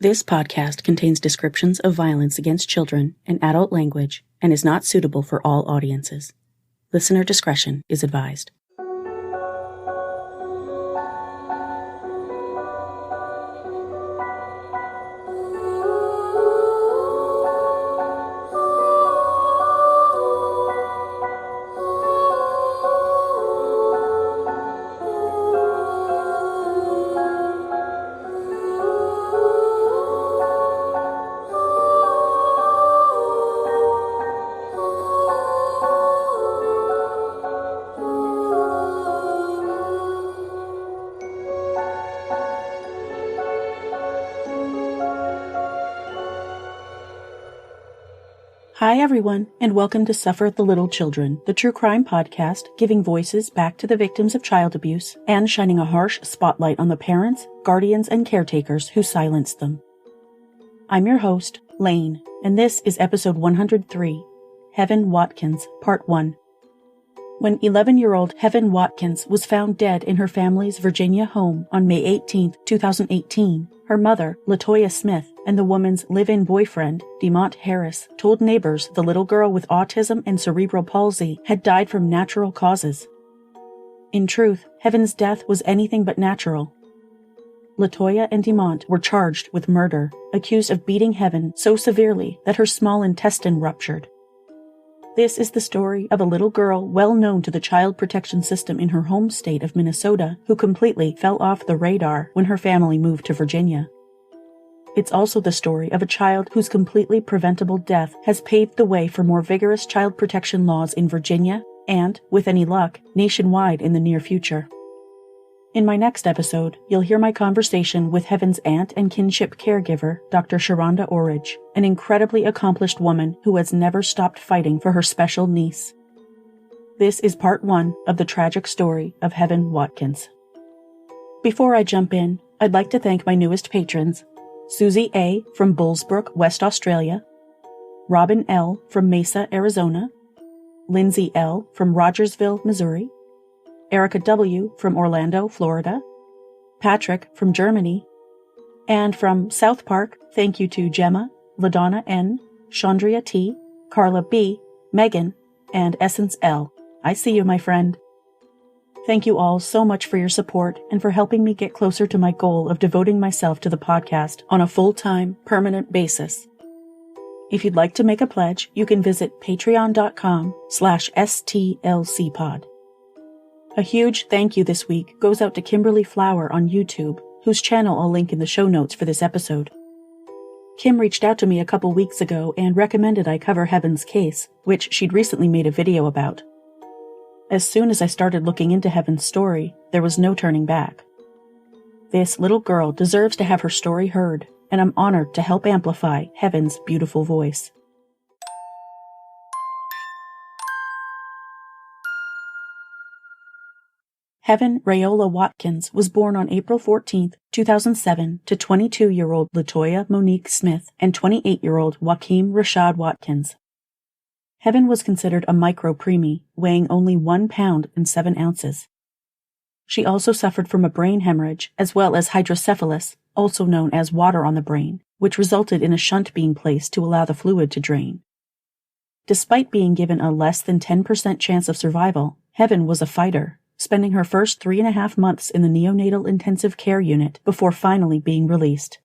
This podcast contains descriptions of violence against children and adult language and is not suitable for all audiences. Listener discretion is advised. Hi everyone, and welcome to Suffer the Little Children, the true crime podcast giving voices back to the victims of child abuse and shining a harsh spotlight on the parents, guardians, and caretakers who silenced them. I'm your host, Lane, and this is episode 103, Heaven Watkins, Part 1. When 11-year-old Heaven Watkins was found dead in her family's Virginia home on May 18, 2018, her mother, Latoya Smith, and the woman's live-in boyfriend, Demont Harris, told neighbors the little girl with autism and cerebral palsy had died from natural causes. In truth, Heaven's death was anything but natural. Latoya and Demont were charged with murder, accused of beating Heaven so severely that her small intestine ruptured. This is the story of a little girl well known to the child protection system in her home state of Minnesota who completely fell off the radar when her family moved to Virginia. It's also the story of a child whose completely preventable death has paved the way for more vigorous child protection laws in Virginia and, with any luck, nationwide in the near future. In my next episode, you'll hear my conversation with Heaven's aunt and kinship caregiver, Dr. Sheronda Orridge, an incredibly accomplished woman who has never stopped fighting for her special niece. This is part 1 of the tragic story of Heaven Watkins. Before I jump in, I'd like to thank my newest patrons, Susie A. from Bullsbrook, West Australia, Robin L. from Mesa, Arizona, Lindsay L. from Rogersville, Missouri, Erica W. from Orlando, Florida, Patrick from Germany, and from South Park, thank you to Gemma, LaDonna N., Chandria T., Carla B., Megan, and Essence L. I see you, my friend. Thank you all so much for your support and for helping me get closer to my goal of devoting myself to the podcast on a full-time, permanent basis. If you'd like to make a pledge, you can visit patreon.com/stlcpod. A huge thank you this week goes out to Kimberly Flower on YouTube, whose channel I'll link in the show notes for this episode. Kim reached out to me a couple weeks ago and recommended I cover Heaven's case, which she'd recently made a video about. As soon as I started looking into Heaven's story, there was no turning back. This little girl deserves to have her story heard, and I'm honored to help amplify Heaven's beautiful voice. Heaven Rayola Watkins was born on April 14, 2007 to 22-year-old Latoya Monique Smith and 28-year-old Joaquim Rashad Watkins. Heaven was considered a micro-preemie, weighing only 1 pound and 7 ounces. She also suffered from a brain hemorrhage as well as hydrocephalus, also known as water on the brain, which resulted in a shunt being placed to allow the fluid to drain. Despite being given a less than 10% chance of survival, Heaven was a fighter, spending her first 3.5 months in the neonatal intensive care unit before finally being released.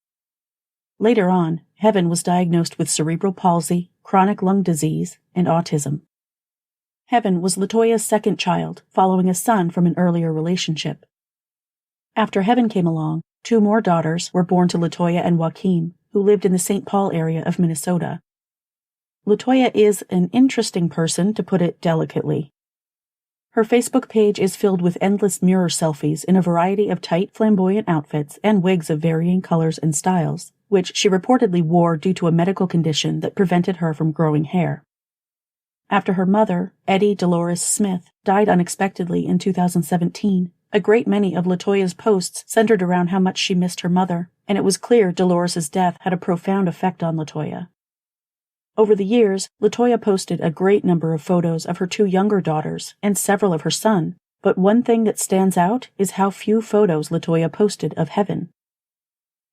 Later on, Heaven was diagnosed with cerebral palsy, chronic lung disease, and autism. Heaven was Latoya's second child, following a son from an earlier relationship. After Heaven came along, 2 more daughters were born to Latoya and Joaquim, who lived in the St. Paul area of Minnesota. Latoya is an interesting person, to put it delicately. Her Facebook page is filled with endless mirror selfies in a variety of tight, flamboyant outfits and wigs of varying colors and styles, which she reportedly wore due to a medical condition that prevented her from growing hair. After her mother, Eddie Dolores Smith, died unexpectedly in 2017, a great many of Latoya's posts centered around how much she missed her mother, and it was clear Dolores's death had a profound effect on Latoya. Over the years, Latoya posted a great number of photos of her 2 younger daughters and several of her son, but one thing that stands out is how few photos Latoya posted of Heaven.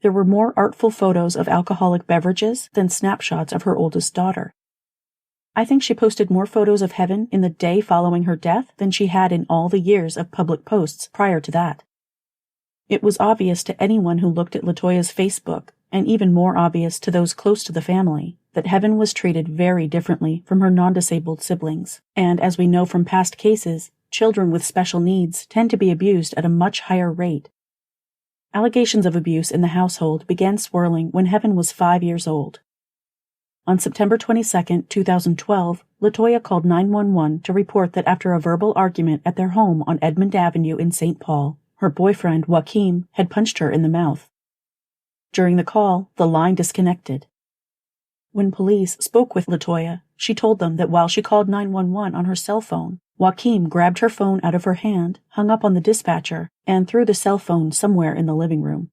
There were more artful photos of alcoholic beverages than snapshots of her oldest daughter. I think she posted more photos of Heaven in the day following her death than she had in all the years of public posts prior to that. It was obvious to anyone who looked at Latoya's Facebook, and even more obvious to those close to the family, that Heaven was treated very differently from her non-disabled siblings. And as we know from past cases, children with special needs tend to be abused at a much higher rate. Allegations of abuse in the household began swirling when Heaven was 5 years old. On September 22, 2012, Latoya called 911 to report that after a verbal argument at their home on Edmond Avenue in St. Paul, her boyfriend, Joaquim, had punched her in the mouth. During the call, the line disconnected. When police spoke with Latoya, she told them that while she called 911 on her cell phone, Joaquim grabbed her phone out of her hand, hung up on the dispatcher, and threw the cell phone somewhere in the living room.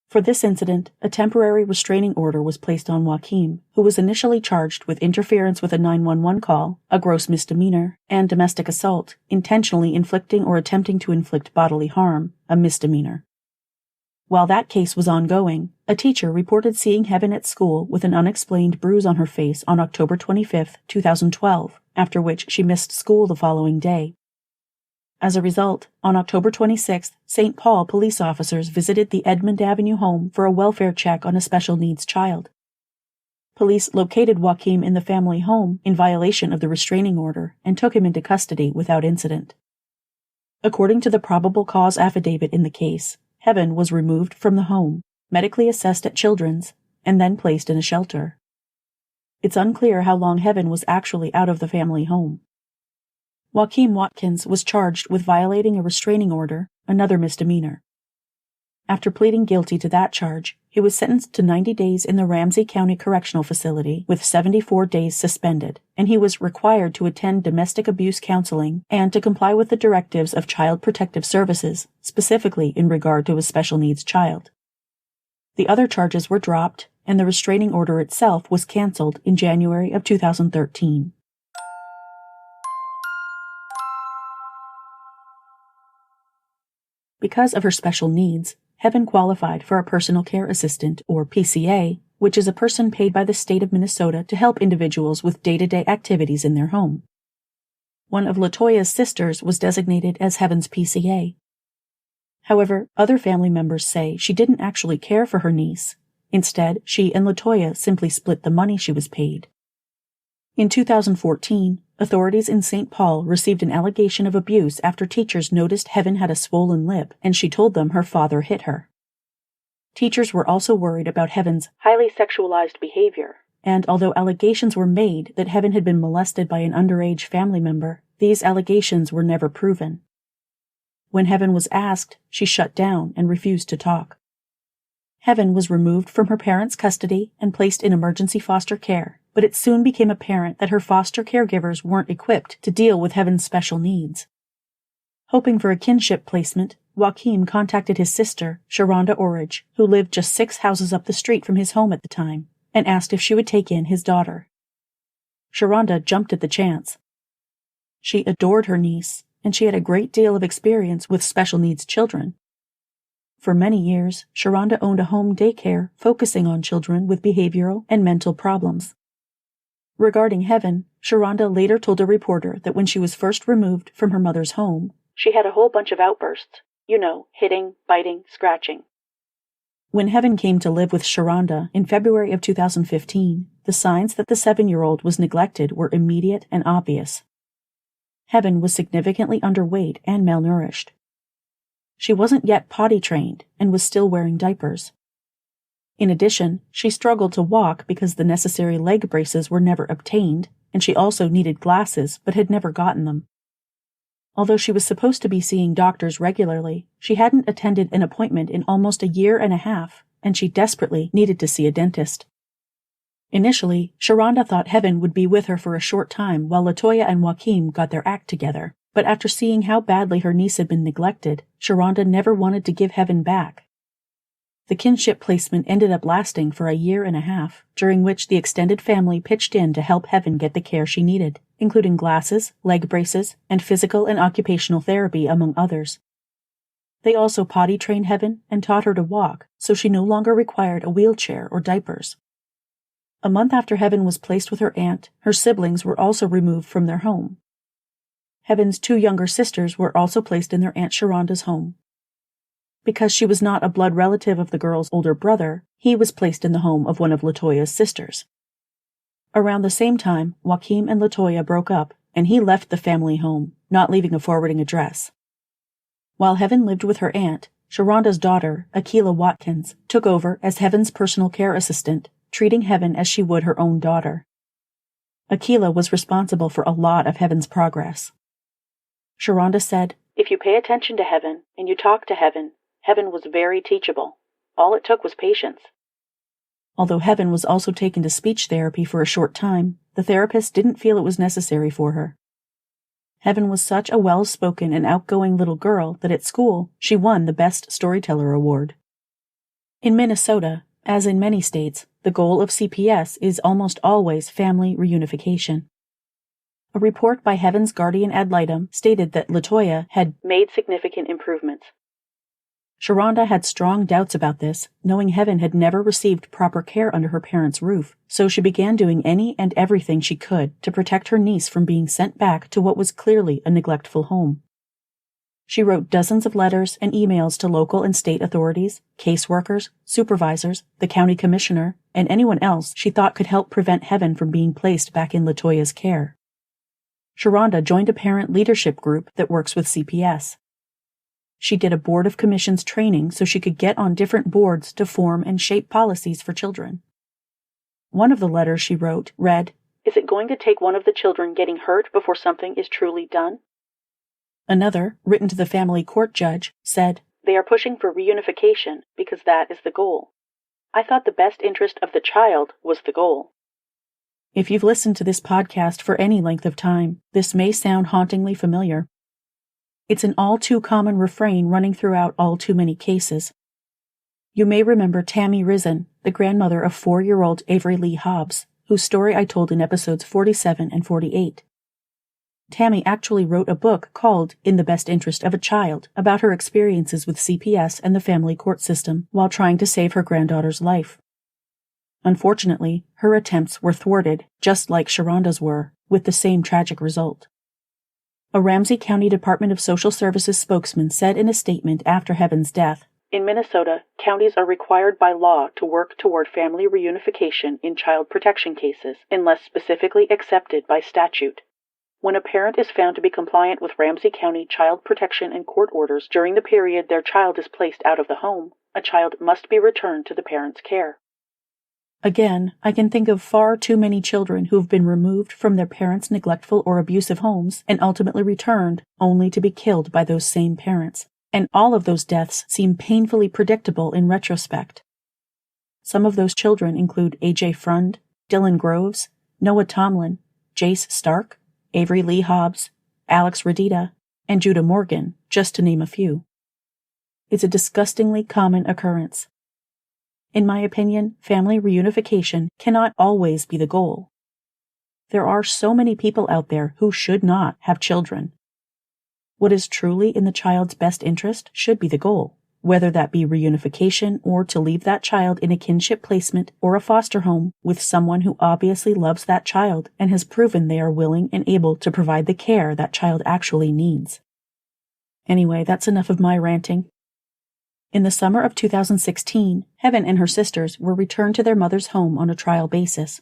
For this incident, a temporary restraining order was placed on Joaquim, who was initially charged with interference with a 911 call, a gross misdemeanor, and domestic assault, intentionally inflicting or attempting to inflict bodily harm, a misdemeanor. While that case was ongoing, a teacher reported seeing Heaven at school with an unexplained bruise on her face on October 25, 2012, after which she missed school the following day. As a result, on October 26th, St. Paul police officers visited the Edmond Avenue home for a welfare check on a special needs child. Police located Joaquim in the family home in violation of the restraining order and took him into custody without incident. According to the probable cause affidavit in the case, Heaven was removed from the home, medically assessed at Children's, and then placed in a shelter. It's unclear how long Heaven was actually out of the family home. Heaven Watkins was charged with violating a restraining order, another misdemeanor. After pleading guilty to that charge, he was sentenced to 90 days in the Ramsey County Correctional Facility with 74 days suspended, and he was required to attend domestic abuse counseling and to comply with the directives of Child Protective Services, specifically in regard to a special needs child. The other charges were dropped, and the restraining order itself was canceled in January of 2013. Because of her special needs, Heaven qualified for a personal care assistant, or PCA, which is a person paid by the state of Minnesota to help individuals with day-to-day activities in their home. One of Latoya's sisters was designated as Heaven's PCA. However, other family members say she didn't actually care for her niece. Instead, she and Latoya simply split the money she was paid. In 2014, authorities in St. Paul received an allegation of abuse after teachers noticed Heaven had a swollen lip and she told them her father hit her. Teachers were also worried about Heaven's highly sexualized behavior, and although allegations were made that Heaven had been molested by an underage family member, these allegations were never proven. When Heaven was asked, she shut down and refused to talk. Heaven was removed from her parents' custody and placed in emergency foster care, but it soon became apparent that her foster caregivers weren't equipped to deal with Heaven's special needs. Hoping for a kinship placement, Joaquim contacted his sister, Sheronda Orridge, who lived just 6 houses up the street from his home at the time, and asked if she would take in his daughter. Sheronda jumped at the chance. She adored her niece, and she had a great deal of experience with special needs children. For many years, Sheronda owned a home daycare focusing on children with behavioral and mental problems. Regarding Heaven, Sheronda later told a reporter that when she was first removed from her mother's home, she had a whole bunch of outbursts, hitting, biting, scratching. When Heaven came to live with Sheronda in February of 2015, the signs that the 7-year-old was neglected were immediate and obvious. Heaven was significantly underweight and malnourished. She wasn't yet potty trained and was still wearing diapers. In addition, she struggled to walk because the necessary leg braces were never obtained, and she also needed glasses but had never gotten them. Although she was supposed to be seeing doctors regularly, she hadn't attended an appointment in almost a year and a half, and she desperately needed to see a dentist. Initially, Sheronda thought Heaven would be with her for a short time while Latoya and Joaquim got their act together, but after seeing how badly her niece had been neglected, Sheronda never wanted to give Heaven back. The kinship placement ended up lasting for a year and a half, during which the extended family pitched in to help Heaven get the care she needed, including glasses, leg braces, and physical and occupational therapy, among others. They also potty-trained Heaven and taught her to walk, so she no longer required a wheelchair or diapers. A month after Heaven was placed with her aunt, her siblings were also removed from their home. Heaven's 2 younger sisters were also placed in their Aunt Sheronda's home. Because she was not a blood relative of the girl's older brother, he was placed in the home of one of Latoya's sisters. Around the same time, Joaquim and Latoya broke up, and he left the family home, not leaving a forwarding address. While Heaven lived with her aunt, Sheronda's daughter, Heaven Watkins, took over as Heaven's personal care assistant, treating Heaven as she would her own daughter. Heaven was responsible for a lot of Heaven's progress. Sheronda said, "If you pay attention to Heaven and you talk to Heaven, Heaven was very teachable. All it took was patience." Although Heaven was also taken to speech therapy for a short time, the therapist didn't feel it was necessary for her. Heaven was such a well-spoken and outgoing little girl that at school she won the Best Storyteller Award. In Minnesota, as in many states, the goal of CPS is almost always family reunification. A report by Heaven's guardian ad litem stated that Latoya had made significant improvements. Sheronda had strong doubts about this, knowing Heaven had never received proper care under her parents' roof, so she began doing any and everything she could to protect her niece from being sent back to what was clearly a neglectful home. She wrote dozens of letters and emails to local and state authorities, caseworkers, supervisors, the county commissioner, and anyone else she thought could help prevent Heaven from being placed back in Latoya's care. Sheronda joined a parent leadership group that works with CPS. She did a Board of Commissions training so she could get on different boards to form and shape policies for children. One of the letters she wrote read, "Is it going to take one of the children getting hurt before something is truly done?" Another, written to the family court judge, said, "They are pushing for reunification because that is the goal. I thought the best interest of the child was the goal." If you've listened to this podcast for any length of time, this may sound hauntingly familiar. It's an all-too-common refrain running throughout all too many cases. You may remember Tammy Risen, the grandmother of 4-year-old Avery Lee Hobbs, whose story I told in episodes 47 and 48. Tammy actually wrote a book called In the Best Interest of a Child about her experiences with CPS and the family court system while trying to save her granddaughter's life. Unfortunately, her attempts were thwarted, just like Sheronda's were, with the same tragic result. A Ramsey County Department of Social Services spokesman said in a statement after Heaven's death, "In Minnesota, counties are required by law to work toward family reunification in child protection cases unless specifically accepted by statute. When a parent is found to be compliant with Ramsey County child protection and court orders during the period their child is placed out of the home, a child must be returned to the parent's care." Again, I can think of far too many children who have been removed from their parents' neglectful or abusive homes and ultimately returned only to be killed by those same parents, and all of those deaths seem painfully predictable in retrospect. Some of those children include A.J. Frund, Dylan Groves, Noah Tomlin, Jace Stark, Avery Lee Hobbs, Alex Radita, and Judah Morgan, just to name a few. It's a disgustingly common occurrence. In my opinion, family reunification cannot always be the goal. There are so many people out there who should not have children. What is truly in the child's best interest should be the goal, whether that be reunification or to leave that child in a kinship placement or a foster home with someone who obviously loves that child and has proven they are willing and able to provide the care that child actually needs. Anyway, that's enough of my ranting. In the summer of 2016, Heaven and her sisters were returned to their mother's home on a trial basis.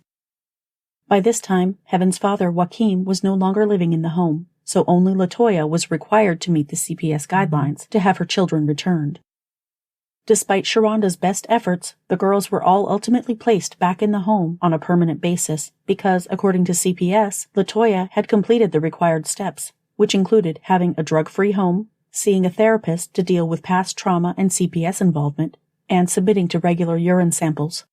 By this time, Heaven's father, Joaquim, was no longer living in the home, so only Latoya was required to meet the CPS guidelines to have her children returned. Despite Sheronda's best efforts, the girls were all ultimately placed back in the home on a permanent basis because, according to CPS, Latoya had completed the required steps, which included having a drug-free home, seeing a therapist to deal with past trauma and CPS involvement, and submitting to regular urine samples.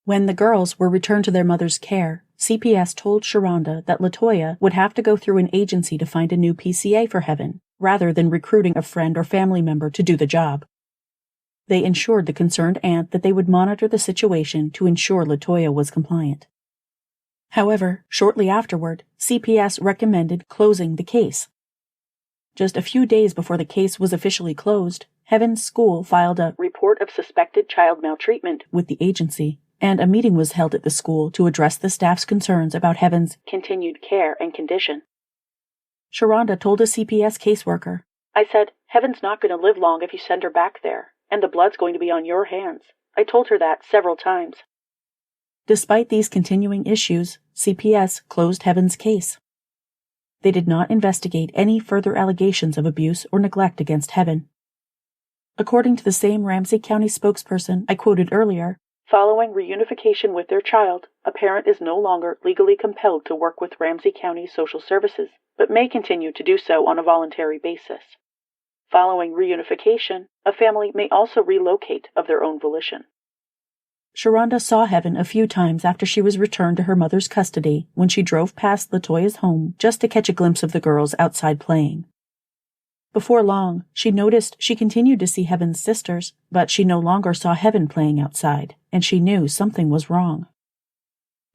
When the girls were returned to their mother's care, CPS told Sheronda that Latoya would have to go through an agency to find a new PCA for Heaven, rather than recruiting a friend or family member to do the job. They ensured the concerned aunt that they would monitor the situation to ensure Latoya was compliant. However, shortly afterward, CPS recommended closing the case. Just a few days before the case was officially closed, Heaven's school filed a report of suspected child maltreatment with the agency, and a meeting was held at the school to address the staff's concerns about Heaven's continued care and condition. Sheronda told a CPS caseworker, "I said, Heaven's not going to live long if you send her back there, and the blood's going to be on your hands. I told her that several times." Despite these continuing issues, CPS closed Heaven's case. They did not investigate any further allegations of abuse or neglect against Heaven. According to the same Ramsey County spokesperson I quoted earlier, following reunification with their child, a parent is no longer legally compelled to work with Ramsey County Social Services, but may continue to do so on a voluntary basis. Following reunification, a family may also relocate of their own volition. Sheronda saw Heaven a few times after she was returned to her mother's custody when she drove past Latoya's home just to catch a glimpse of the girls outside playing. Before long, she noticed she continued to see Heaven's sisters, but she no longer saw Heaven playing outside, and she knew something was wrong.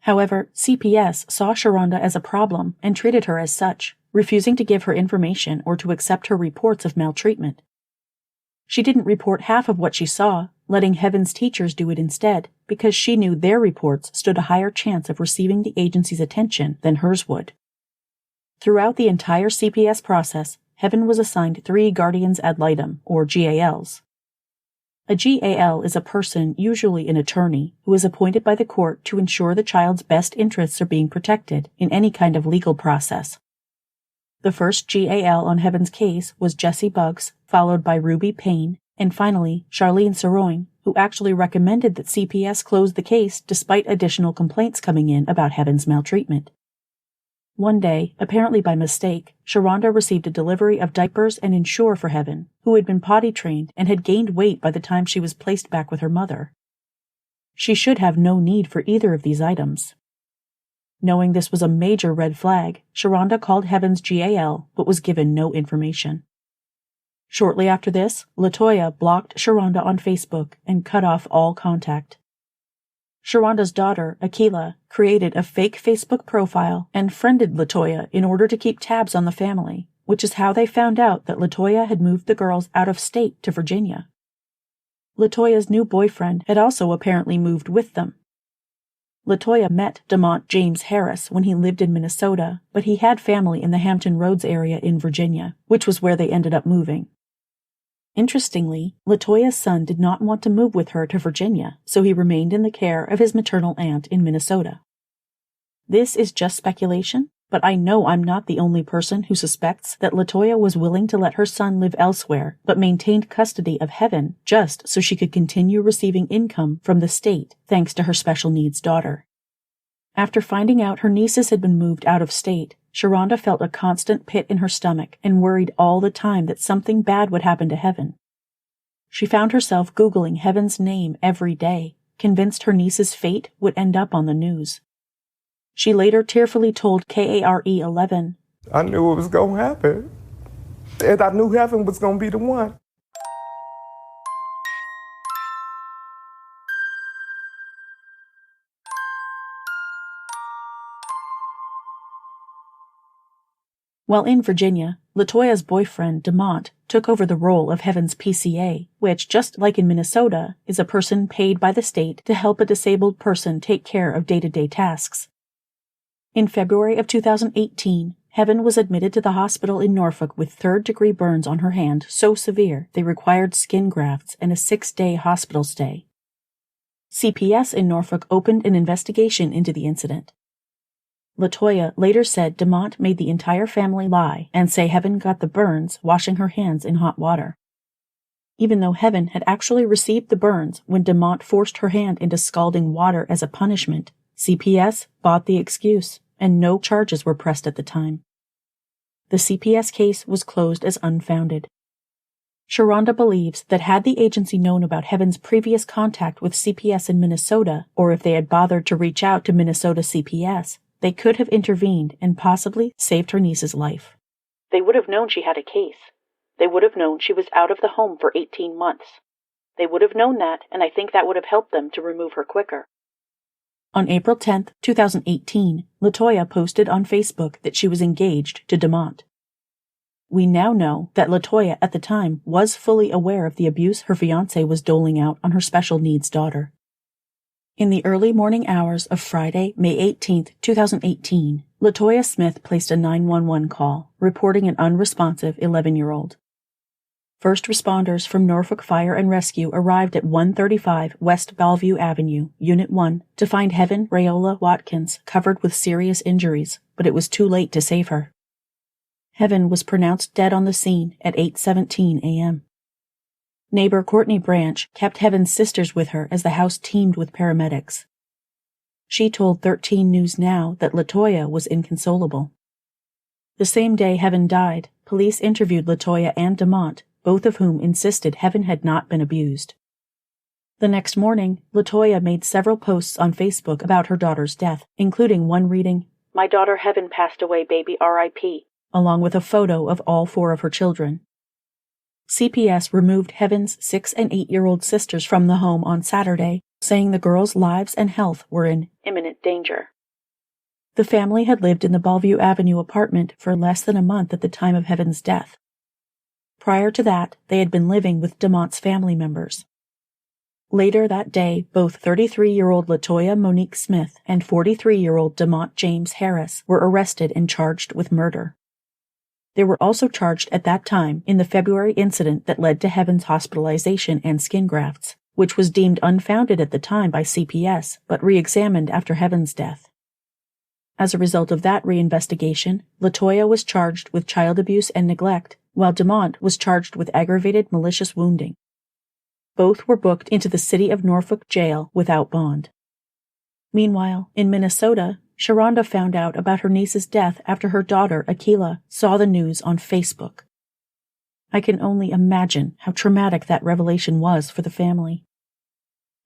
However, CPS saw Sheronda as a problem and treated her as such, refusing to give her information or to accept her reports of maltreatment. She didn't report half of what she saw, letting Heaven's teachers do it instead, because she knew their reports stood a higher chance of receiving the agency's attention than hers would. Throughout the entire CPS process, Heaven was assigned 3 guardians ad litem, or GALs. A GAL is a person, usually an attorney, who is appointed by the court to ensure the child's best interests are being protected in any kind of legal process. The first GAL on Heaven's case was Jessie Buggs, followed by Ruby Payne, and finally Charlene Saroin, who actually recommended that CPS close the case despite additional complaints coming in about Heaven's maltreatment. One day, apparently by mistake, Sheronda received a delivery of diapers and Ensure for Heaven, who had been potty trained and had gained weight by the time she was placed back with her mother. She should have no need for either of these items. Knowing this was a major red flag, Sheronda called Heaven's GAL but was given no information. Shortly after this, Latoya blocked Sheronda on Facebook and cut off all contact. Sheronda's daughter, Akila, created a fake Facebook profile and friended Latoya in order to keep tabs on the family, which is how they found out that Latoya had moved the girls out of state to Virginia. Latoya's new boyfriend had also apparently moved with them. Latoya met Demont James Harris when he lived in Minnesota, but he had family in the Hampton Roads area in Virginia, which was where they ended up moving. Interestingly, Latoya's son did not want to move with her to Virginia, so he remained in the care of his maternal aunt in Minnesota. This is just speculation, but I know I'm not the only person who suspects that Latoya was willing to let her son live elsewhere, but maintained custody of Heaven just so she could continue receiving income from the state thanks to her special needs daughter. After finding out her nieces had been moved out of state, Sheronda felt a constant pit in her stomach and worried all the time that something bad would happen to Heaven. She found herself Googling Heaven's name every day, convinced her niece's fate would end up on the news. She later tearfully told KARE 11, "I knew it was going to happen, and I knew Heaven was going to be the one." While in Virginia, Latoya's boyfriend, Demont, took over the role of Heaven's PCA, which, just like in Minnesota, is a person paid by the state to help a disabled person take care of day-to-day tasks. In February of 2018, Heaven was admitted to the hospital in Norfolk with third-degree burns on her hand so severe they required skin grafts and a 6-day hospital stay. CPS in Norfolk opened an investigation into the incident. Latoya later said Demont made the entire family lie and say Heaven got the burns washing her hands in hot water. Even though Heaven had actually received the burns when Demont forced her hand into scalding water as a punishment, CPS bought the excuse, and no charges were pressed at the time. The CPS case was closed as unfounded. Sheronda believes that had the agency known about Heaven's previous contact with CPS in Minnesota, or if they had bothered to reach out to Minnesota CPS, they could have intervened and possibly saved her niece's life. They would have known she had a case. They would have known she was out of the home for 18 months. They would have known that, and I think that would have helped them to remove her quicker. On April 10, 2018, Latoya posted on Facebook that she was engaged to Demont. We now know that Latoya at the time was fully aware of the abuse her fiancé was doling out on her special needs daughter. In the early morning hours of Friday, May 18, 2018, Latoya Smith placed a 911 call, reporting an unresponsive 11-year-old. First responders from Norfolk Fire and Rescue arrived at 135 West Bellevue Avenue, Unit 1, to find Heaven Watkins covered with serious injuries, but it was too late to save her. Heaven was pronounced dead on the scene at 8:17 a.m. Neighbor Courtney Branch kept Heaven's sisters with her as the house teemed with paramedics. She told 13 News Now that Latoya was inconsolable. The same day Heaven died, police interviewed Latoya and Demont, both of whom insisted Heaven had not been abused. The next morning, Latoya made several posts on Facebook about her daughter's death, including one reading, "My daughter Heaven passed away, baby, R.I.P., along with a photo of all 4 of her children. CPS removed Heaven's 6- and 8-year-old sisters from the home on Saturday, saying the girls' lives and health were in imminent danger. The family had lived in the Bellevue Avenue apartment for less than a month at the time of Heaven's death. Prior to that, they had been living with Demont's family members. Later that day, both 33-year-old Latoya Monique Smith and 43-year-old Demont James Harris were arrested and charged with murder. They were also charged at that time in the February incident that led to Heaven's hospitalization and skin grafts, which was deemed unfounded at the time by CPS, but re-examined after Heaven's death. As a result of that reinvestigation, Latoya was charged with child abuse and neglect, while Demont was charged with aggravated malicious wounding. Both were booked into the City of Norfolk jail without bond. Meanwhile, in Minnesota, Sheronda found out about her niece's death after her daughter, Akila, saw the news on Facebook. I can only imagine how traumatic that revelation was for the family.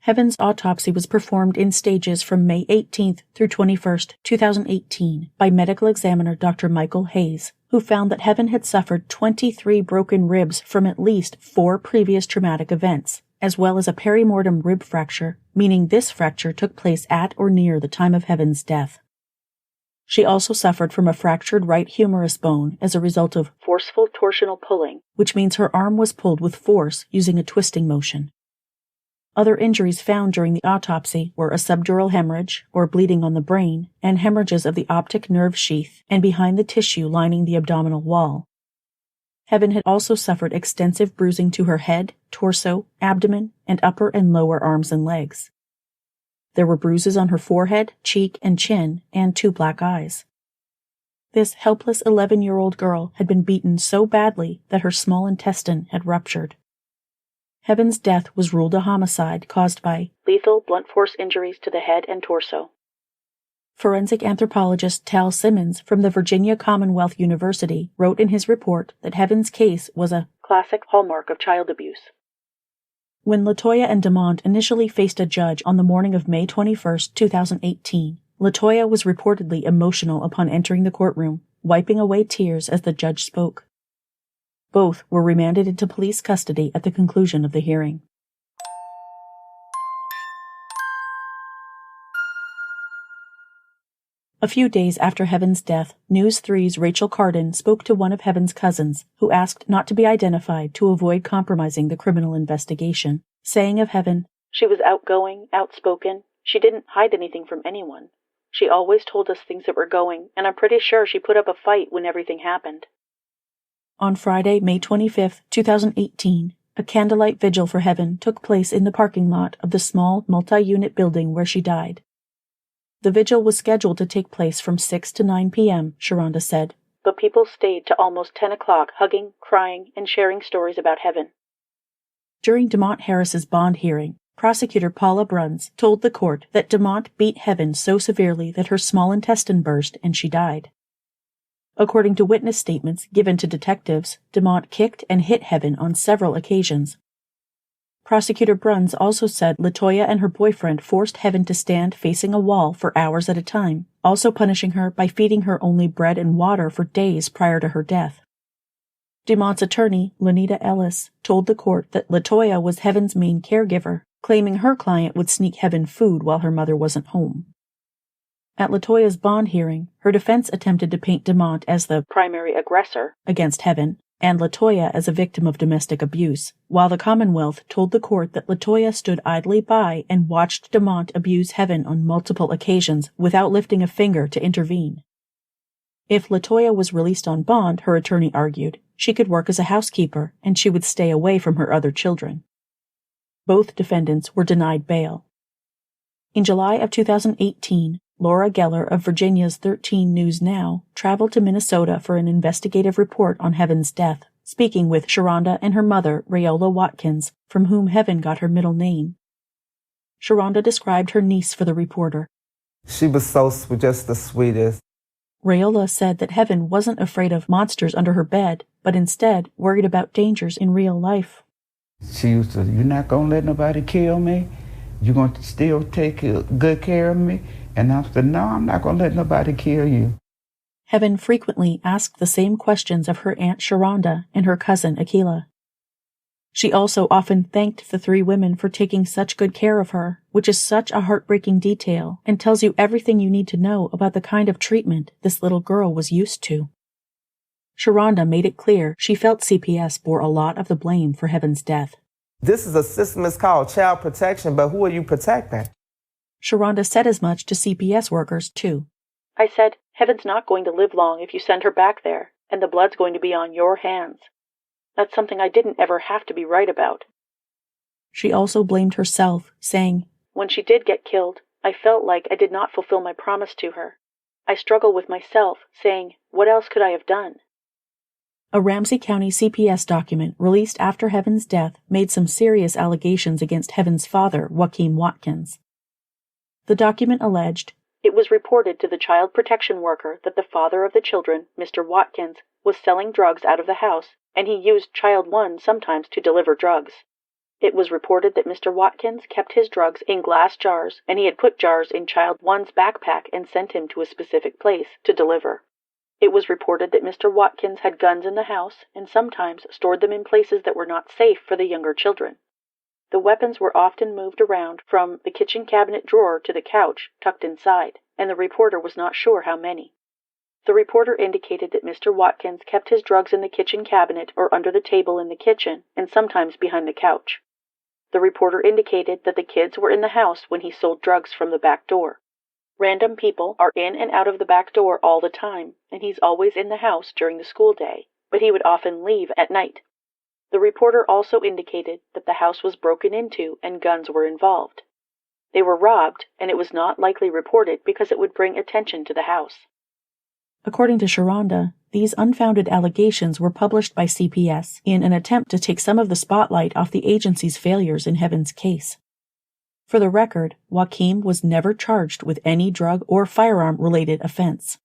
Heaven's autopsy was performed in stages from May 18th through 21st, 2018 by medical examiner Dr. Michael Hayes, who found that Heaven had suffered 23 broken ribs from at least 4 previous traumatic events, as well as a perimortem rib fracture, meaning this fracture took place at or near the time of Heaven's death. She also suffered from a fractured right humerus bone as a result of forceful torsional pulling, which means her arm was pulled with force using a twisting motion. Other injuries found during the autopsy were a subdural hemorrhage, or bleeding on the brain, and hemorrhages of the optic nerve sheath and behind the tissue lining the abdominal wall. Heaven had also suffered extensive bruising to her head, torso, abdomen, and upper and lower arms and legs. There were bruises on her forehead, cheek, and chin, and 2 black eyes. This helpless 11-year-old girl had been beaten so badly that her small intestine had ruptured. Heaven's death was ruled a homicide caused by lethal blunt force injuries to the head and torso. Forensic anthropologist Tal Simmons from the Virginia Commonwealth University wrote in his report that Heaven's case was a classic hallmark of child abuse. When Latoya and Demont initially faced a judge on the morning of May 21, 2018, Latoya was reportedly emotional upon entering the courtroom, wiping away tears as the judge spoke. Both were remanded into police custody at the conclusion of the hearing. A few days after Heaven's death, News 3's Rachel Carden spoke to one of Heaven's cousins, who asked not to be identified to avoid compromising the criminal investigation, saying of Heaven, "She was outgoing, outspoken. She didn't hide anything from anyone. She always told us things that were going, and I'm pretty sure she put up a fight when everything happened." On Friday, May 25, 2018, a candlelight vigil for Heaven took place in the parking lot of the small multi-unit building where she died. The vigil was scheduled to take place from 6 to 9 p.m., Sheronda said, but people stayed to almost 10 o'clock hugging, crying, and sharing stories about Heaven. During Demont Harris's bond hearing, prosecutor Paula Bruns told the court that Demont beat Heaven so severely that her small intestine burst and she died. According to witness statements given to detectives, Demont kicked and hit Heaven on several occasions. Prosecutor Bruns also said Latoya and her boyfriend forced Heaven to stand facing a wall for hours at a time, also punishing her by feeding her only bread and water for days prior to her death. Demont's attorney, Lanita Ellis, told the court that Latoya was Heaven's main caregiver, claiming her client would sneak Heaven food while her mother wasn't home. At Latoya's bond hearing, her defense attempted to paint Demont as the primary aggressor against Heaven, and Latoya as a victim of domestic abuse, while the Commonwealth told the court that Latoya stood idly by and watched Demont abuse Heaven on multiple occasions without lifting a finger to intervene. If Latoya was released on bond, her attorney argued, she could work as a housekeeper and she would stay away from her other children. Both defendants were denied bail. In July of 2018, Laura Geller of Virginia's 13 News Now traveled to Minnesota for an investigative report on Heaven's death, speaking with Sheronda and her mother, Rayola Watkins, from whom Heaven got her middle name. Sheronda described her niece for the reporter. She was so sweet, just the sweetest. Rayola said that Heaven wasn't afraid of monsters under her bed, but instead worried about dangers in real life. She used to, "You're not going to let nobody kill me? You're going to still take good care of me?" And I said, "No, I'm not going to let nobody kill you." Heaven frequently asked the same questions of her Aunt Sheronda and her cousin Akila. She also often thanked the three women for taking such good care of her, which is such a heartbreaking detail and tells you everything you need to know about the kind of treatment this little girl was used to. Sheronda made it clear she felt CPS bore a lot of the blame for Heaven's death. This is a system that's called child protection, but who are you protecting? Sheronda said as much to CPS workers, too. I said, Heaven's not going to live long if you send her back there, and the blood's going to be on your hands. That's something I didn't ever have to be right about. She also blamed herself, saying, when she did get killed, I felt like I did not fulfill my promise to her. I struggle with myself, saying, what else could I have done? A Ramsey County CPS document released after Heaven's death made some serious allegations against Heaven's father, Heaven Watkins. The document alleged, it was reported to the child protection worker that the father of the children, Mr. Watkins, was selling drugs out of the house, and he used Child 1 sometimes to deliver drugs. It was reported that Mr. Watkins kept his drugs in glass jars, and he had put jars in Child 1's backpack and sent him to a specific place to deliver. It was reported that Mr. Watkins had guns in the house and sometimes stored them in places that were not safe for the younger children. The weapons were often moved around from the kitchen cabinet drawer to the couch tucked inside, and the reporter was not sure how many. The reporter indicated that Mr. Watkins kept his drugs in the kitchen cabinet or under the table in the kitchen, and sometimes behind the couch. The reporter indicated that the kids were in the house when he sold drugs from the back door. Random people are in and out of the back door all the time, and he's always in the house during the school day, but he would often leave at night. The reporter also indicated that the house was broken into and guns were involved. They were robbed, and it was not likely reported because it would bring attention to the house. According to Sheronda, these unfounded allegations were published by CPS in an attempt to take some of the spotlight off the agency's failures in Heaven's case. For the record, Joaquim was never charged with any drug or firearm-related offense.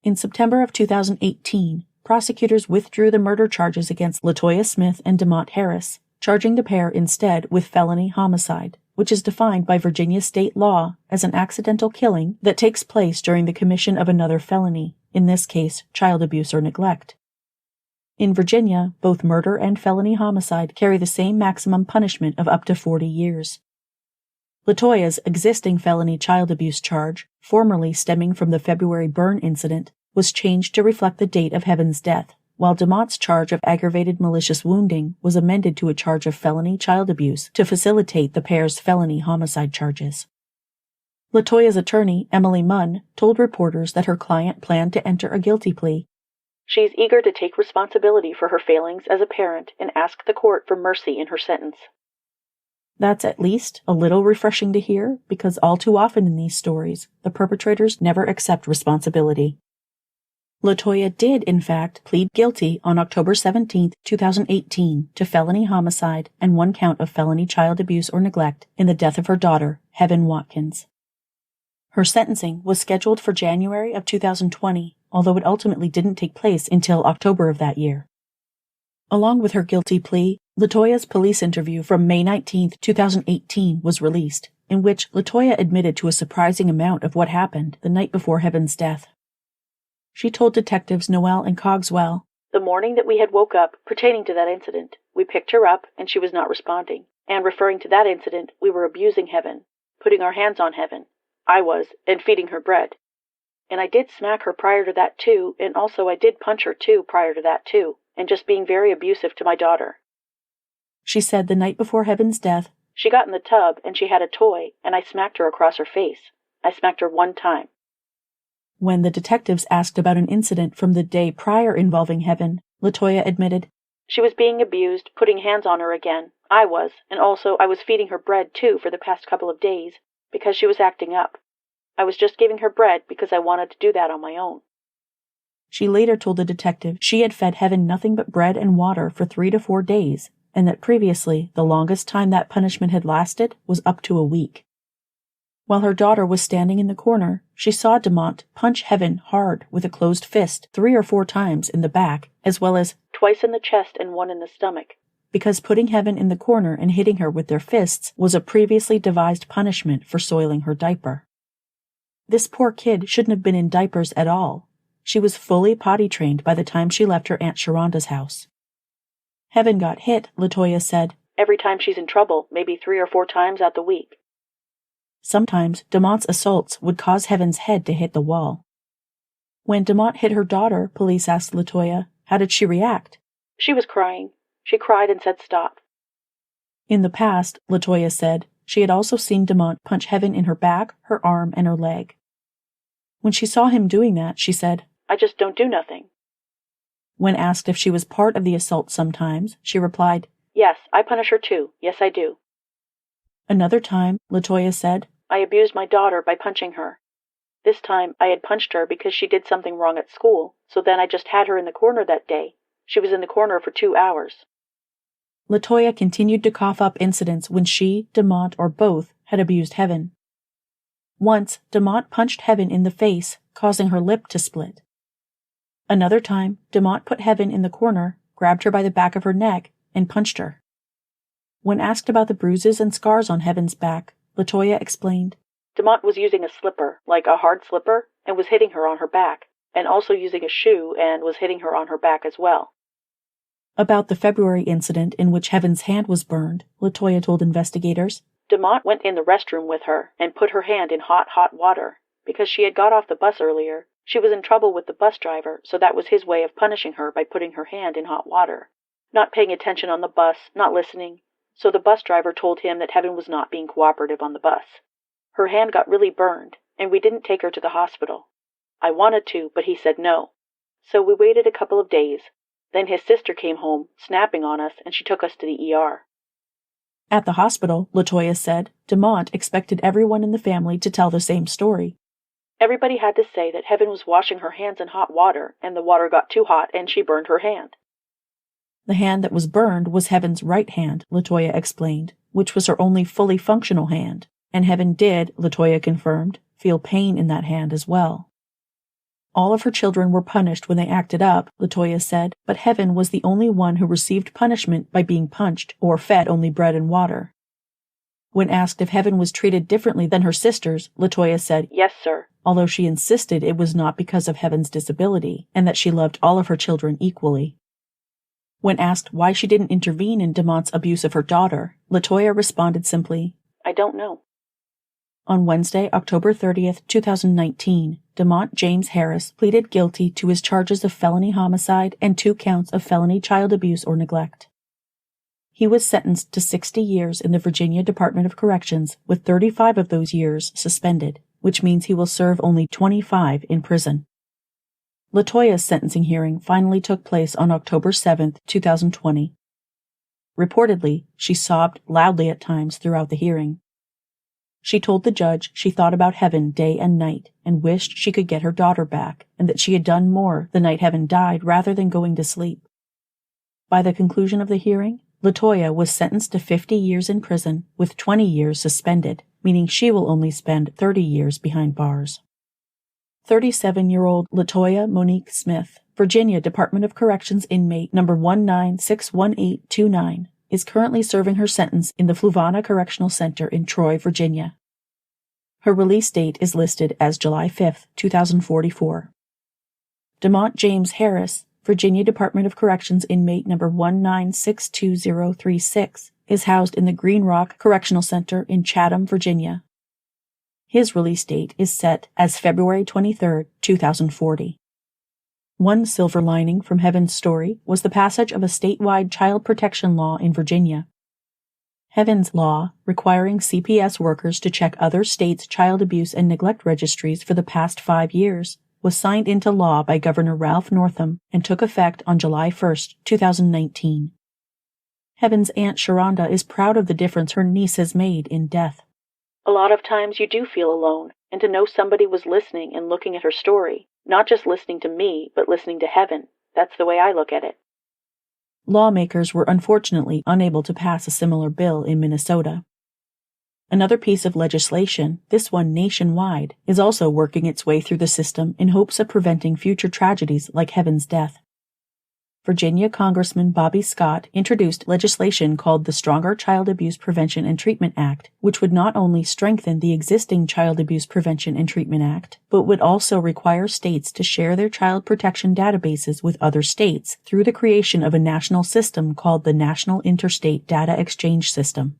In September of 2018, prosecutors withdrew the murder charges against Latoya Smith and Demont Harris, charging the pair instead with felony homicide, which is defined by Virginia state law as an accidental killing that takes place during the commission of another felony, in this case, child abuse or neglect. In Virginia, both murder and felony homicide carry the same maximum punishment of up to 40 years. Latoya's existing felony child abuse charge, formerly stemming from the February burn incident, was changed to reflect the date of Heaven's death, while Demont's charge of aggravated malicious wounding was amended to a charge of felony child abuse to facilitate the pair's felony homicide charges. Latoya's attorney, Emily Munn, told reporters that her client planned to enter a guilty plea. She's eager to take responsibility for her failings as a parent and ask the court for mercy in her sentence. That's at least a little refreshing to hear, because all too often in these stories, the perpetrators never accept responsibility. Latoya did, in fact, plead guilty on October 17, 2018, to felony homicide and 1 count of felony child abuse or neglect in the death of her daughter, Heaven Watkins. Her sentencing was scheduled for January of 2020, although it ultimately didn't take place until October of that year. Along with her guilty plea, Latoya's police interview from May 19, 2018 was released, in which Latoya admitted to a surprising amount of what happened the night before Heaven's death. She told detectives Noel and Cogswell, The morning that we had woke up pertaining to that incident, we picked her up and she was not responding. And referring to that incident, we were abusing Heaven, putting our hands on Heaven. I was, and feeding her bread. And I did smack her prior to that too, and also I did punch her too prior to that too, and just being very abusive to my daughter. She said the night before Heaven's death, she got in the tub and she had a toy, and I smacked her across her face. I smacked her one time. When the detectives asked about an incident from the day prior involving Heaven, Latoya admitted, she was being abused, putting hands on her again. I was, and also I was feeding her bread too for the past couple of days, because she was acting up. I was just giving her bread because I wanted to do that on my own. She later told the detective she had fed Heaven nothing but bread and water for 3 to 4 days, and that previously the longest time that punishment had lasted was up to a week. While her daughter was standing in the corner, she saw Demont punch Heaven hard with a closed fist 3 or 4 times in the back, as well as twice in the chest and 1 in the stomach. Because putting Heaven in the corner and hitting her with their fists was a previously devised punishment for soiling her diaper. This poor kid shouldn't have been in diapers at all. She was fully potty trained by the time she left her Aunt Sheronda's house. Heaven got hit, Latoya said, every time she's in trouble, maybe 3 or 4 times out the week. Sometimes Demont's assaults would cause Heaven's head to hit the wall. When Demont hit her daughter, police asked Latoya, how did she react? She was crying. She cried and said stop. In the past, Latoya said, she had also seen Demont punch Heaven in her back, her arm, and her leg. When she saw him doing that, she said, I just don't do nothing. When asked if she was part of the assault sometimes, she replied, yes, I punish her too. Yes, I do. Another time, Latoya said, I abused my daughter by punching her. This time, I had punched her because she did something wrong at school, so then I just had her in the corner that day. She was in the corner for 2 hours. Latoya continued to cough up incidents when she, Demont, or both had abused Heaven. Once, Demont punched Heaven in the face, causing her lip to split. Another time, Demont put Heaven in the corner, grabbed her by the back of her neck, and punched her. When asked about the bruises and scars on Heaven's back, Latoya explained, Demont was using a slipper, like a hard slipper, and was hitting her on her back, and also using a shoe and was hitting her on her back as well. About the February incident in which Heaven's hand was burned, Latoya told investigators, Demont went in the restroom with her and put her hand in hot water. Because she had got off the bus earlier, she was in trouble with the bus driver, so that was his way of punishing her by putting her hand in hot water. Not paying attention on the bus, not listening. So the bus driver told him that Heaven was not being cooperative on the bus. Her hand got really burned, and we didn't take her to the hospital. I wanted to, but he said no. So we waited a couple of days. Then his sister came home, snapping on us, and she took us to the ER. At the hospital, Latoya said, Demont expected everyone in the family to tell the same story. Everybody had to say that Heaven was washing her hands in hot water, and the water got too hot, and she burned her hand. The hand that was burned was Heaven's right hand, Latoya explained, which was her only fully functional hand, and Heaven did, Latoya confirmed, feel pain in that hand as well. All of her children were punished when they acted up, Latoya said, but Heaven was the only one who received punishment by being punched or fed only bread and water. When asked if Heaven was treated differently than her sisters, Latoya said, yes, sir, although she insisted it was not because of Heaven's disability and that she loved all of her children equally. When asked why she didn't intervene in Demont's abuse of her daughter, Latoya responded simply, I don't know. On Wednesday, October 30th, 2019, Demont James Harris pleaded guilty to his charges of felony homicide and 2 counts of felony child abuse or neglect. He was sentenced to 60 years in the Virginia Department of Corrections, with 35 of those years suspended, which means he will serve only 25 in prison. Latoya's sentencing hearing finally took place on October 7th, 2020. Reportedly, she sobbed loudly at times throughout the hearing. She told the judge she thought about Heaven day and night and wished she could get her daughter back and that she had done more the night Heaven died rather than going to sleep. By the conclusion of the hearing, Latoya was sentenced to 50 years in prison with 20 years suspended, meaning she will only spend 30 years behind bars. 37-year-old Latoya Monique Smith, Virginia Department of Corrections inmate number 1961829, is currently serving her sentence in the Fluvanna Correctional Center in Troy, Virginia. Her release date is listed as July 5, 2044. Demont James Harris Virginia Department of Corrections inmate number 1962036 is housed in the Green Rock Correctional Center in Chatham, Virginia. His release date is set as February 23, 2040. One silver lining from Heaven's story was the passage of a statewide child protection law in Virginia. Heaven's law, requiring CPS workers to check other states' child abuse and neglect registries for the past 5 years, was signed into law by Governor Ralph Northam and took effect on July 1, 2019. Heaven's Aunt Sheronda is proud of the difference her niece has made in death. A lot of times you do feel alone, and to know somebody was listening and looking at her story, not just listening to me, but listening to Heaven, that's the way I look at it. Lawmakers were unfortunately unable to pass a similar bill in Minnesota. Another piece of legislation, this one nationwide, is also working its way through the system in hopes of preventing future tragedies like Heaven's death. Virginia Congressman Bobby Scott introduced legislation called the Stronger Child Abuse Prevention and Treatment Act, which would not only strengthen the existing Child Abuse Prevention and Treatment Act, but would also require states to share their child protection databases with other states through the creation of a national system called the National Interstate Data Exchange System.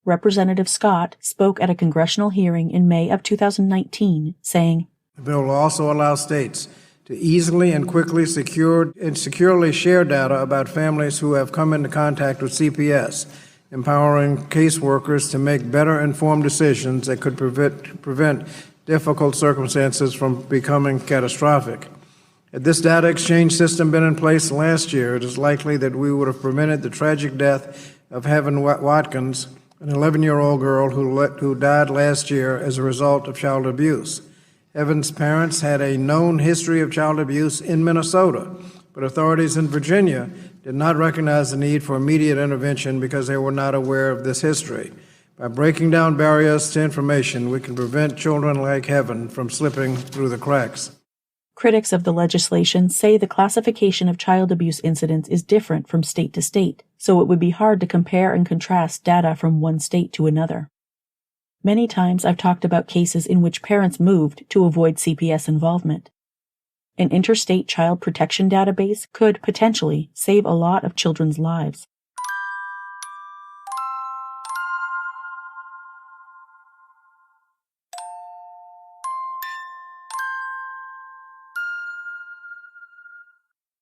Representative Scott spoke at a congressional hearing in May of 2019, saying, "The bill will also allow states to easily and quickly securely share data about families who have come into contact with CPS, empowering caseworkers to make better informed decisions that could prevent difficult circumstances from becoming catastrophic. Had this data exchange system been in place last year, it is likely that we would have prevented the tragic death of Heaven Watkins, an 11-year-old girl who died last year as a result of child abuse. Heaven's parents had a known history of child abuse in Minnesota, but authorities in Virginia did not recognize the need for immediate intervention because they were not aware of this history. By breaking down barriers to information, we can prevent children like Heaven from slipping through the cracks." Critics of the legislation say the classification of child abuse incidents is different from state to state, so it would be hard to compare and contrast data from one state to another. Many times I've talked about cases in which parents moved to avoid CPS involvement. An interstate child protection database could potentially save a lot of children's lives.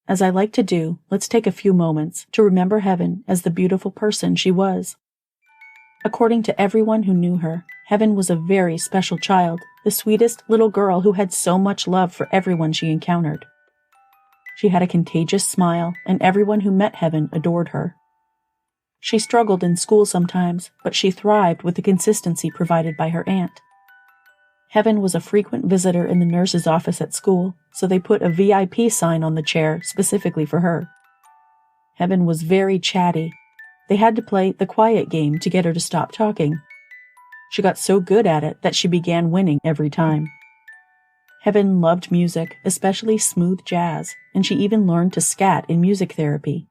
As I like to do, let's take a few moments to remember Heaven as the beautiful person she was. According to everyone who knew her, Heaven was a very special child, the sweetest little girl who had so much love for everyone she encountered. She had a contagious smile, and everyone who met Heaven adored her. She struggled in school sometimes, but she thrived with the consistency provided by her aunt. Heaven was a frequent visitor in the nurse's office at school, so they put a VIP sign on the chair specifically for her. Heaven was very chatty. They had to play the quiet game to get her to stop talking. She got so good at it that she began winning every time. Heaven loved music, especially smooth jazz, and she even learned to scat in music therapy.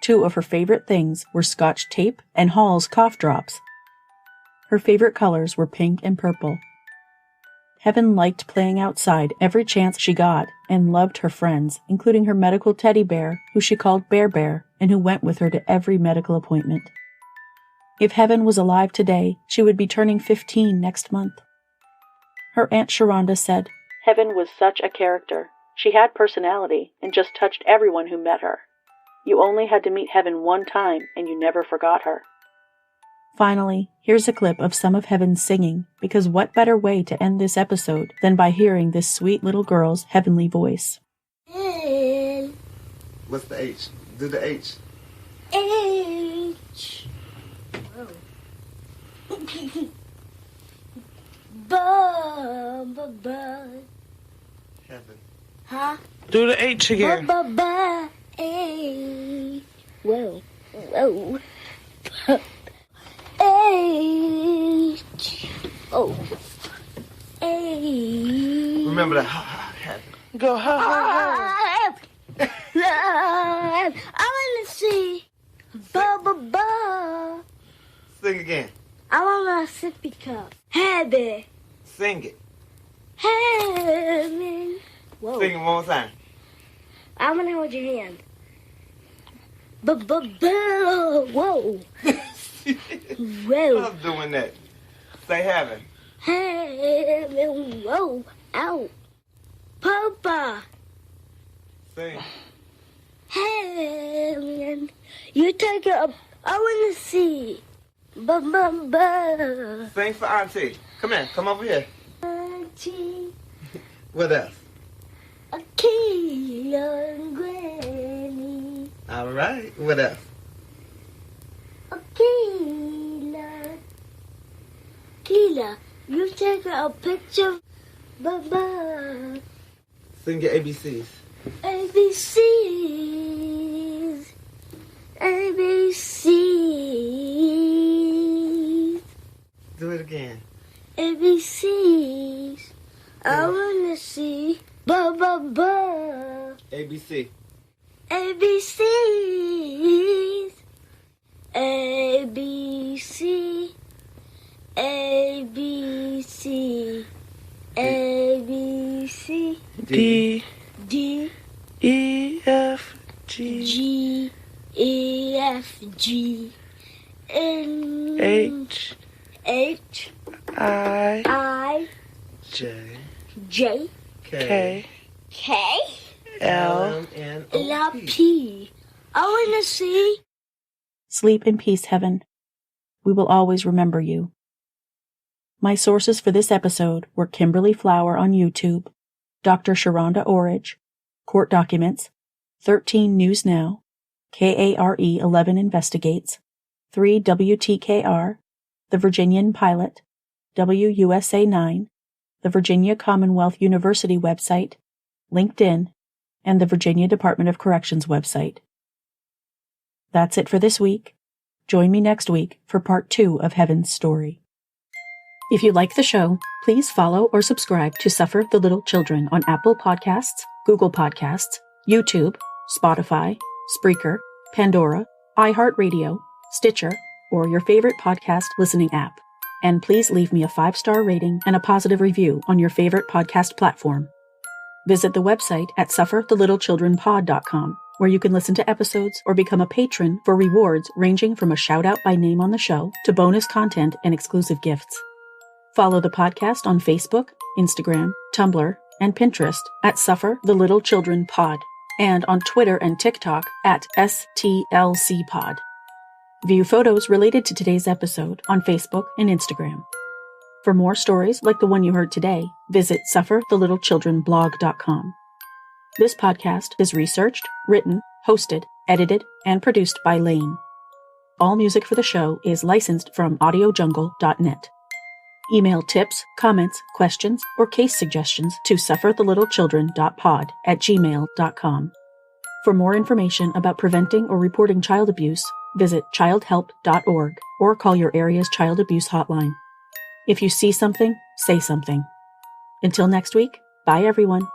Two of her favorite things were Scotch tape and Hall's cough drops. Her favorite colors were pink and purple. Heaven liked playing outside every chance she got and loved her friends, including her medical teddy bear, who she called Bear Bear, and who went with her to every medical appointment. If Heaven was alive today, she would be turning 15 next month. Her Aunt Sheronda said, "Heaven was such a character. She had personality and just touched everyone who met her. You only had to meet Heaven one time and you never forgot her." Finally, here's a clip of some of Heaven's singing, because what better way to end this episode than by hearing this sweet little girl's heavenly voice. What's the H? Do the H. Whoa. Ba. Heaven. Huh? Do the H again. Ba. H. Whoa. H. Oh. H. Remember that. Heaven. Go ha. I want to see. Ba. Sing again. I want a sippy cup. Heaven. Sing it. Heaven. Whoa. Sing it one more time. I'm gonna hold your hand. Whoa. Whoa. I'm doing that. Say heaven. Heaven, whoa, out. Papa. Sing. Heaven, you take it up. I wanna see. Sing for Auntie. Come here. Come over here. Auntie, What else? a kilo and granny. All right. What else? A kilo. Kilo, you take a picture. Baba. Sing your ABCs. ABCs. ABCs. Do it again. ABCs. I wanna see. Ba. ABC. ABCs. ABC. ABC. ABC. D, D. E, F, G, G. E. F. G. N. H, H. I, I. J. J. K, K. L, N. L. P. I wanna see. Sleep in peace, Heaven. We will always remember you. My sources for this episode were Kimberly Flower on YouTube, Dr. Sheronda Orridge, Court Documents, 13 News Now, KARE 11 Investigates, 3 WTKR, The Virginian Pilot, WUSA 9, the Virginia Commonwealth University website, LinkedIn, and the Virginia Department of Corrections website. That's it for this week. Join me next week for part 2 of Heaven's story. If you like the show, please follow or subscribe to Suffer the Little Children on Apple Podcasts, Google Podcasts, YouTube, Spotify, Spreaker, Pandora, iHeartRadio, Stitcher, or your favorite podcast listening app. And please leave me a 5-star rating and a positive review on your favorite podcast platform. Visit the website at sufferthelittlechildrenpod.com, where you can listen to episodes or become a patron for rewards ranging from a shout-out by name on the show to bonus content and exclusive gifts. Follow the podcast on Facebook, Instagram, Tumblr, and Pinterest at Suffer the Little Children Pod, and on Twitter and TikTok at STLCpod. View photos related to today's episode on Facebook and Instagram. For more stories like the one you heard today, visit sufferthelittlechildrenblog.com. This podcast is researched, written, hosted, edited, and produced by Lane. All music for the show is licensed from audiojungle.net. Email tips, comments, questions, or case suggestions to sufferthelittlechildren.pod@gmail.com. For more information about preventing or reporting child abuse, visit childhelp.org or call your area's child abuse hotline. If you see something, say something. Until next week, bye everyone.